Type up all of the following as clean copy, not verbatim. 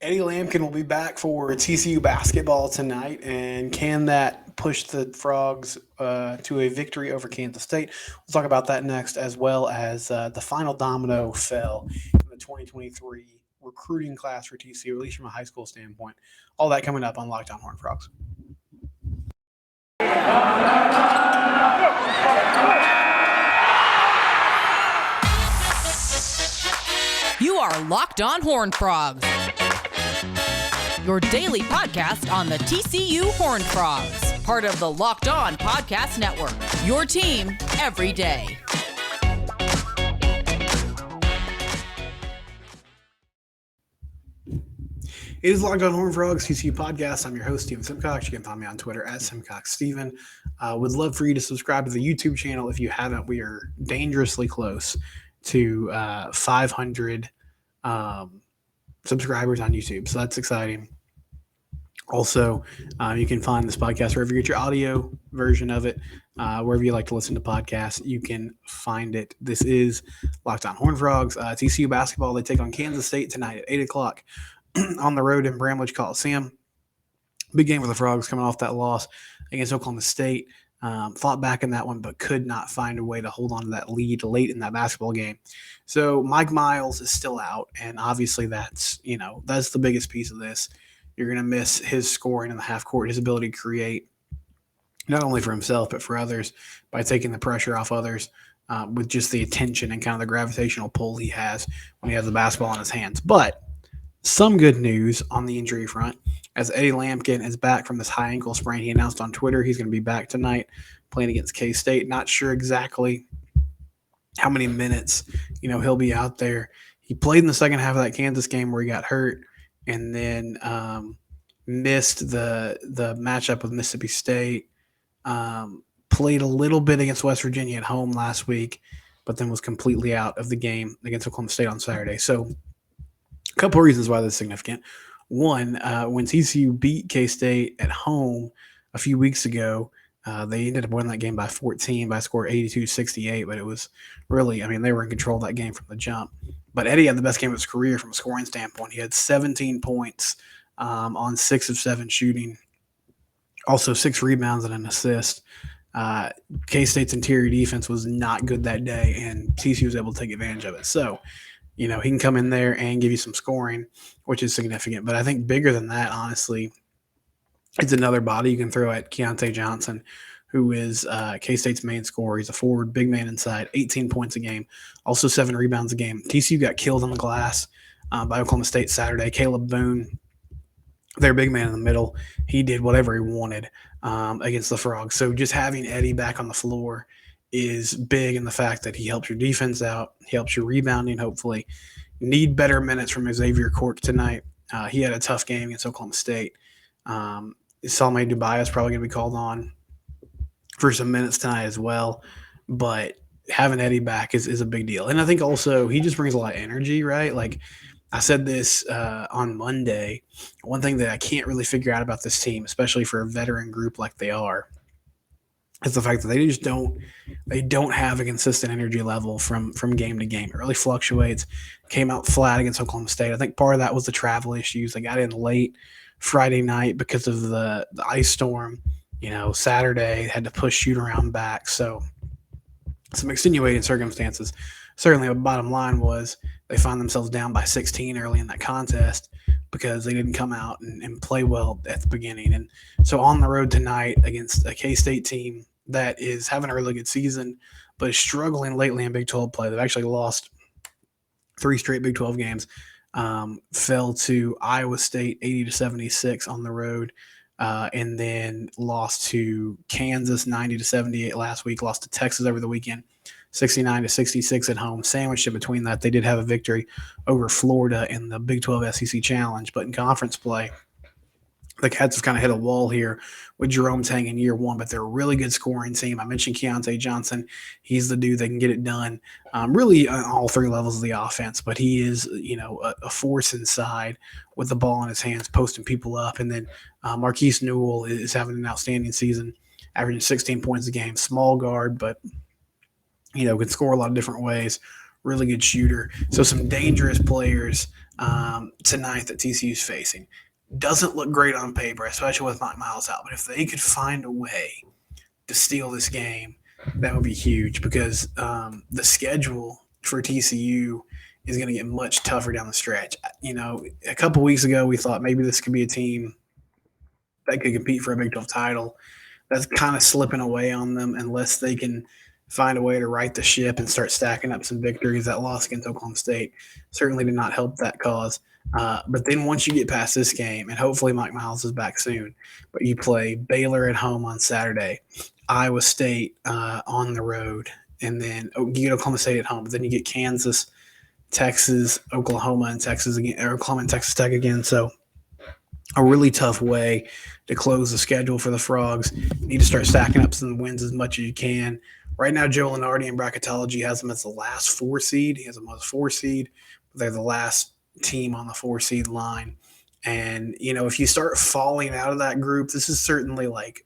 Eddie Lampkin will be back for TCU basketball tonight, and can that push the Frogs to a victory over Kansas State? We'll talk about that next, as well as the final domino fell in the 2023 recruiting class for TCU, at least from a high school standpoint. All that coming up on Locked On Horned Frogs. You are Locked On Horned Frogs, your daily podcast on the TCU Horned Frogs, part of the Locked On Podcast Network, your team every day. It is Locked On Horned Frogs, TCU podcast. I'm your host, Steven Simcox. You can find me on Twitter at SimcoxSteven. Would love for you to subscribe to the YouTube channel if you haven't. We are dangerously close to 500 subscribers on YouTube, so that's exciting. Also, you can find this podcast wherever you get your audio version of it, wherever you like to listen to podcasts, you can find it. This is Locked On Horned Frogs. TCU basketball, they take on Kansas State tonight at 8 o'clock on the road in Bramlage Coliseum. Big game for the Frogs coming off that loss against Oklahoma State. Fought back in that one, but could not find a way to hold on to that lead late in that basketball game. So Mike Miles is still out, and obviously that's the biggest piece of this. You're going to miss his scoring in the half court, his ability to create, not only for himself but for others, by taking the pressure off others with just the attention and kind of the gravitational pull he has when he has the basketball in his hands. But some good news on the injury front, as Eddie Lampkin is back from this high ankle sprain. He announced on Twitter he's going to be back tonight playing against K-State. Not sure exactly how many minutes, he'll be out there. He played in the second half of that Kansas game where he got hurt and then missed the matchup with Mississippi State. Played a little bit against West Virginia at home last week, but then was completely out of the game against Oklahoma State on Saturday. So a couple of reasons why this is significant. One, when TCU beat K-State at home a few weeks ago, they ended up winning that game by 14 by a score 82-68, but it was really, they were in control of that game from the jump. But Eddie had the best game of his career from a scoring standpoint. He had 17 points on 6 of 7 shooting, also 6 rebounds and an assist. K-State's interior defense was not good that day, and TCU was able to take advantage of it. So, he can come in there and give you some scoring, which is significant. But I think bigger than that, honestly, it's another body you can throw at Keontae Johnson, who is K-State's main scorer. He's a forward, big man inside, 18 points a game, also 7 rebounds a game. TCU got killed on the glass by Oklahoma State Saturday. Caleb Boone, their big man in the middle, he did whatever he wanted against the Frogs. So just having Eddie back on the floor is big in the fact that he helps your defense out. He helps your rebounding, hopefully. Need better minutes from Xavier Cork tonight. He had a tough game against Oklahoma State. Salome Dubai is probably going to be called on for some minutes tonight as well. But having Eddie back is a big deal. And I think also he just brings a lot of energy, right? Like I said this on Monday, one thing that I can't really figure out about this team, especially for a veteran group like they are, is the fact that they don't have a consistent energy level from game to game. It really fluctuates. Came out flat against Oklahoma State. I think part of that was the travel issues. They got in late Friday night because of the ice storm. Saturday had to push shoot around back. So some extenuating circumstances. Certainly the bottom line was they found themselves down by 16 early in that contest because they didn't come out and play well at the beginning. And so on the road tonight against a K-State team that is having a really good season but is struggling lately in Big 12 play. They've actually lost 3 straight Big 12 games. Fell to Iowa State 80-76 on the road, and then lost to Kansas 90-78 last week, lost to Texas over the weekend 69-66 at home. Sandwiched in between that, they did have a victory over Florida in the Big 12 SEC Challenge, but in conference play, the Cats have kind of hit a wall here with Jerome Tang in year one, but they're a really good scoring team. I mentioned Keontae Johnson. He's the dude that can get it done really on all 3 levels of the offense, but he is, a force inside with the ball in his hands, posting people up. And then Marquise Newell is having an outstanding season, averaging 16 points a game. Small guard, but, can score a lot of different ways. really good shooter. So some dangerous players tonight that TCU's facing. Doesn't look great on paper, especially with Mike Miles out. But if they could find a way to steal this game, that would be huge because the schedule for TCU is going to get much tougher down the stretch. A couple weeks ago, we thought maybe this could be a team that could compete for a Big 12 title. That's kind of slipping away on them unless they can find a way to right the ship and start stacking up some victories. That loss against Oklahoma State certainly did not help that cause. But then once you get past this game, and hopefully Mike Miles is back soon, but you play Baylor at home on Saturday, Iowa State on the road, and then you get Oklahoma State at home. But then you get Kansas, Texas, Oklahoma, and Texas again, or Oklahoma and Texas Tech again. So a really tough way to close the schedule for the Frogs. You need to start stacking up some wins as much as you can. Right now, Joe Lenardi in bracketology has them as the last 4 seed. He has them as 4 seed. They're the last team on the 4 seed line. And, if you start falling out of that group, this is certainly like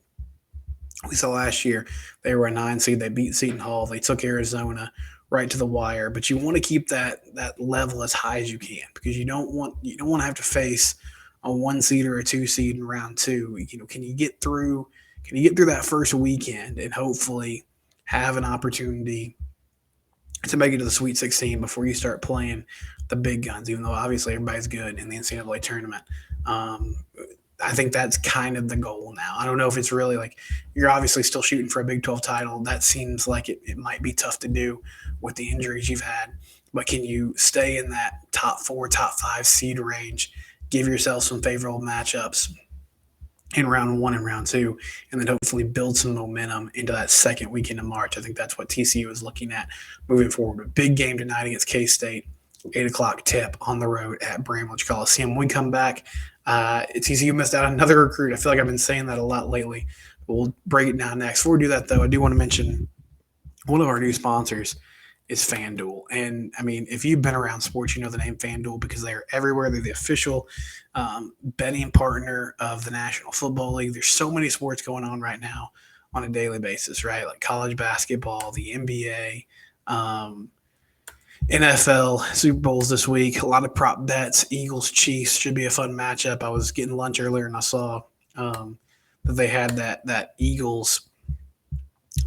we saw last year. They were a 9 seed. They beat Seton Hall. They took Arizona right to the wire. But you want to keep that level as high as you can because you don't want to have to face a 1 seed or a 2 seed in round 2. Can you get through that first weekend and hopefully have an opportunity to make it to the Sweet 16 before you start playing the big guns, even though obviously everybody's good in the NCAA tournament. I think that's kind of the goal now. I don't know if it's really like you're obviously still shooting for a Big 12 title. That seems like it might be tough to do with the injuries you've had. But can you stay in that top 4, top 5 seed range, give yourself some favorable matchups in round 1 and round 2, and then hopefully build some momentum into that second weekend of March? I think that's what TCU is looking at moving forward. A big game tonight against K-State, 8 o'clock tip on the road at Bramlage Coliseum. When we come back, TCU missed out on another recruit. I feel like I've been saying that a lot lately. But we'll break it down next. Before we do that, though, I do want to mention one of our new sponsors is FanDuel. And, if you've been around sports, you know the name FanDuel because they're everywhere. They're the official betting partner of the National Football League. There's so many sports going on right now on a daily basis, right? Like college basketball, the NBA, NFL, Super Bowls this week. A lot of prop bets. Eagles, Chiefs should be a fun matchup. I was getting lunch earlier and I saw that they had that Eagles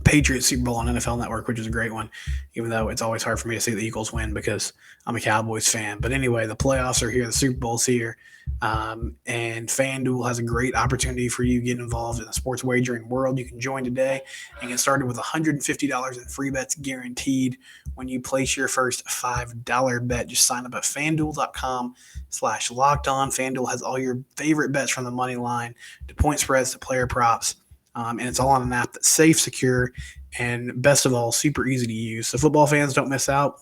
Patriots Super Bowl on NFL Network, which is a great one, even though it's always hard for me to see the Eagles win because I'm a Cowboys fan. But anyway, the playoffs are here. The Super Bowl's here. And FanDuel has a great opportunity for you to get involved in the sports wagering world. You can join today and get started with $150 in free bets guaranteed when you place your first $5 bet. Just sign up at FanDuel.com/lockedon. FanDuel has all your favorite bets from the money line to point spreads to player props. And it's all on an app that's safe, secure, and best of all, super easy to use. So football fans, don't miss out.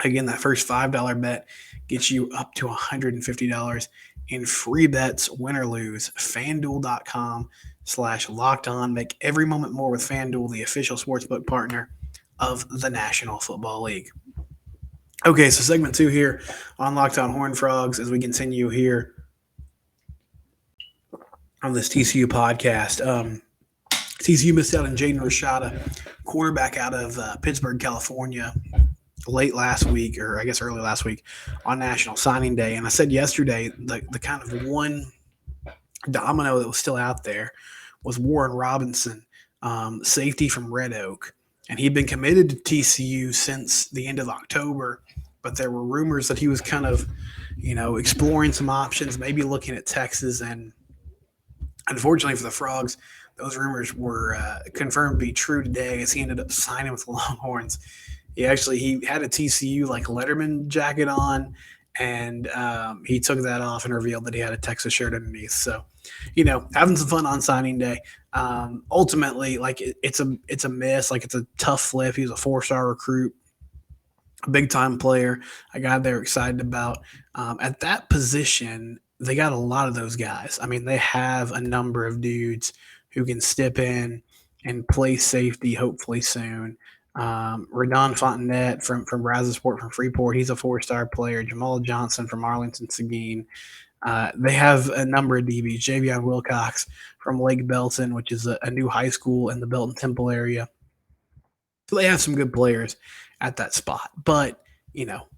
Again, that first $5 bet gets you up to $150 in free bets, win or lose. FanDuel.com/lockedon. Make every moment more with FanDuel, the official sportsbook partner of the National Football League. Okay, so segment 2 here on Locked On Horned Frogs as we continue here on this TCU podcast. TCU missed out on Jaden Rashada, quarterback out of Pittsburgh, California, late last week, or I guess early last week, on National Signing Day. And I said yesterday the kind of one domino that was still out there was Warren Robertson, safety from Red Oak. And he'd been committed to TCU since the end of October, but there were rumors that he was kind of, exploring some options, maybe looking at Texas. And unfortunately for the Frogs, those rumors were confirmed to be true today as he ended up signing with the Longhorns. He had a TCU Letterman jacket on, and he took that off and revealed that he had a Texas shirt underneath. So, having some fun on signing day. Ultimately, it's a miss. It's a tough flip. He was a 4-star recruit, a big time player, a guy they're excited about. At that position, they got a lot of those guys. They have a number of dudes who can step in and play safety hopefully soon. Radon Fontenette from Brazosport from Freeport, he's a 4-star player. Jamal Johnson from Arlington Seguin. They have a number of DBs. Javion Wilcox from Lake Belton, which is a new high school in the Belton Temple area. So they have some good players at that spot. But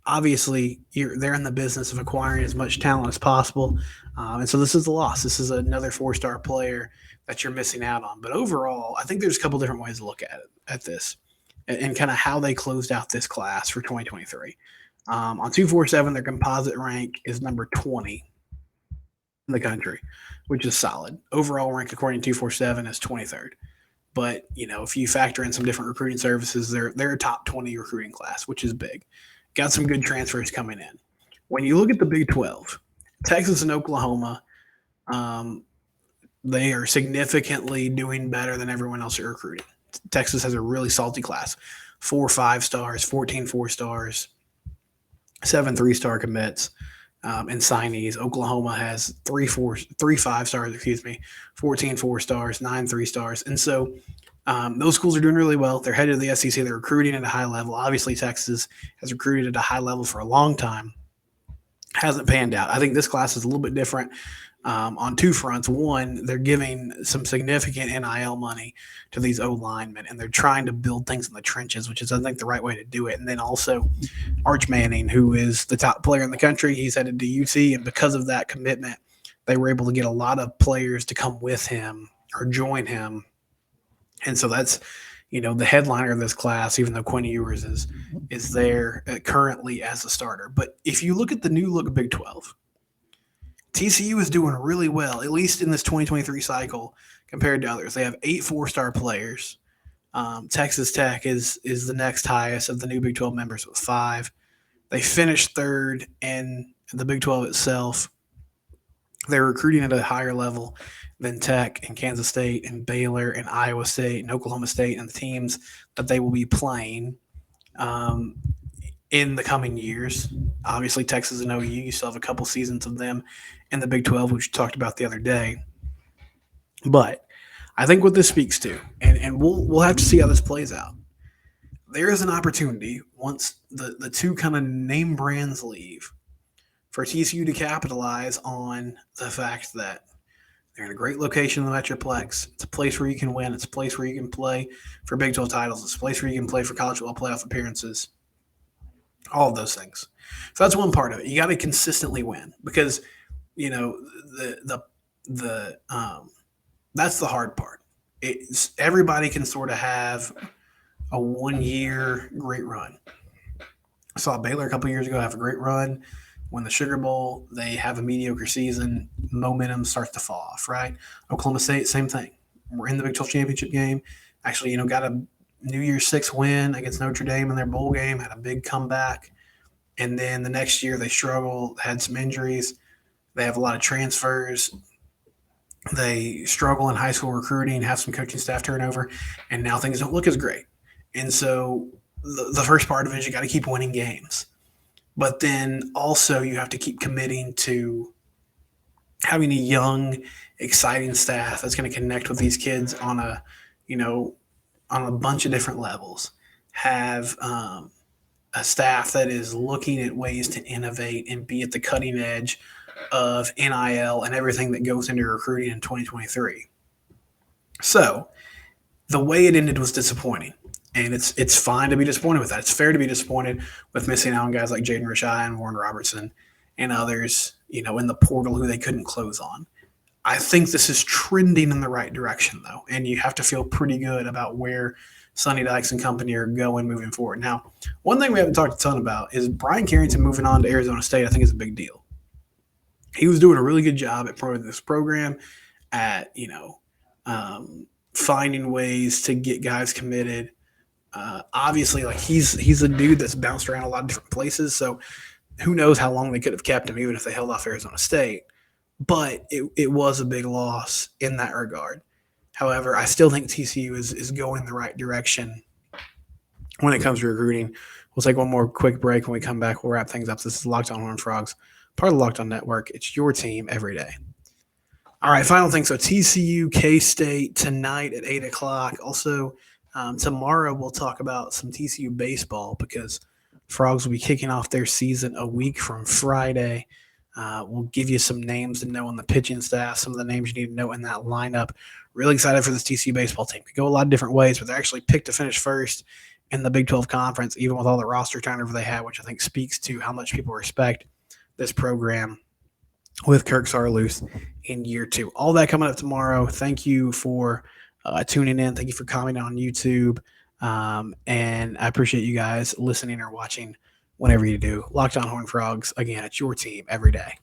obviously they're in the business of acquiring as much talent as possible, and so this is a loss. This is another 4-star player that you're missing out on. But overall, I think there's a couple different ways to look at this, and kind of how they closed out this class for 2023. On 247, their composite rank is number 20 in the country, which is solid. Overall ranked according to 247 is 23rd. But if you factor in some different recruiting services, they're a top 20 recruiting class, which is big. Got some good transfers coming in. When you look at the Big 12, Texas and Oklahoma, they are significantly doing better than everyone else you're recruiting. Texas has a really salty class: 4 5-stars, 14 4-stars, 7 3-star commits, and signees. Oklahoma has 3 5-stars, 14 4-stars, 9 3-stars, and so those schools are doing really well. They're headed to the SEC. They're recruiting at a high level. Obviously, Texas has recruited at a high level for a long time. Hasn't panned out. I think this class is a little bit different on two fronts. One, they're giving some significant NIL money to these O linemen, and they're trying to build things in the trenches, which is, I think, the right way to do it. And then also Arch Manning, who is the top player in the country, he's headed to UT, and because of that commitment, they were able to get a lot of players to come with him or join him. And so that's, the headliner of this class, even though Quinn Ewers is there currently as a starter. But if you look at the new look Big 12, TCU is doing really well, at least in this 2023 cycle compared to others. They have 8 4-star players. Texas Tech is the next highest of the new Big 12 members with 5. They finished third in the Big 12 itself. They're recruiting at a higher level than Tech and Kansas State and Baylor and Iowa State and Oklahoma State and the teams that they will be playing in the coming years. Obviously, Texas and OU, you still have a couple seasons of them in the Big 12, which we talked about the other day. But I think what this speaks to, and we'll have to see how this plays out, there is an opportunity once the two kind of name brands leave for TCU to capitalize on the fact that they're in a great location in the Metroplex. It's a place where you can win. It's a place where you can play for Big 12 titles. It's a place where you can play for college football playoff appearances. All of those things. So that's one part of it. You got to consistently win because, that's the hard part. Everybody can sort of have a 1-year great run. I saw Baylor a couple years ago have a great run. Win the Sugar Bowl, they have a mediocre season. Momentum starts to fall off, right? Oklahoma State, same thing. We're in the Big 12 championship game. Actually, got a New Year's 6 win against Notre Dame in their bowl game, had a big comeback. And then the next year they struggled, had some injuries. They have a lot of transfers. They struggle in high school recruiting, have some coaching staff turnover, and now things don't look as great. And so the first part of it is you got to keep winning games. But then also you have to keep committing to having a young, exciting staff that's going to connect with these kids on a bunch of different levels. Have a staff that is looking at ways to innovate and be at the cutting edge of NIL and everything that goes into recruiting in 2023. So the way it ended was disappointing. And it's fine to be disappointed with that. It's fair to be disappointed with missing out on guys like Jaden Rashai and Warren Robertson and others, in the portal who they couldn't close on. I think this is trending in the right direction, though, and you have to feel pretty good about where Sonny Dykes and company are going moving forward. Now, one thing we haven't talked a ton about is Brian Carrington moving on to Arizona State. I think is a big deal. He was doing a really good job at promoting this program, at finding ways to get guys committed. Obviously, he's a dude that's bounced around a lot of different places, so who knows how long they could have kept him even if they held off Arizona State. But it was a big loss in that regard. However, I still think TCU is going the right direction when it comes to recruiting. We'll take one more quick break. When we come back, we'll wrap things up. This is Locked On Horned Frogs, part of the Locked On Network. It's your team every day. All right, final thing. So TCU, K-State tonight at 8 o'clock. Also, tomorrow we'll talk about some TCU baseball because Frogs will be kicking off their season a week from Friday. We'll give you some names to know on the pitching staff, some of the names you need to know in that lineup. Really excited for this TCU baseball team. Could go a lot of different ways, but they're actually picked to finish first in the Big 12 Conference, even with all the roster turnover they had, which I think speaks to how much people respect this program with Kirk Saarloos in year 2. All that coming up tomorrow. Thank you for tuning in. Thank you for commenting on YouTube. And I appreciate you guys listening or watching whenever you do. Locked On Horned Frogs, again, it's your team every day.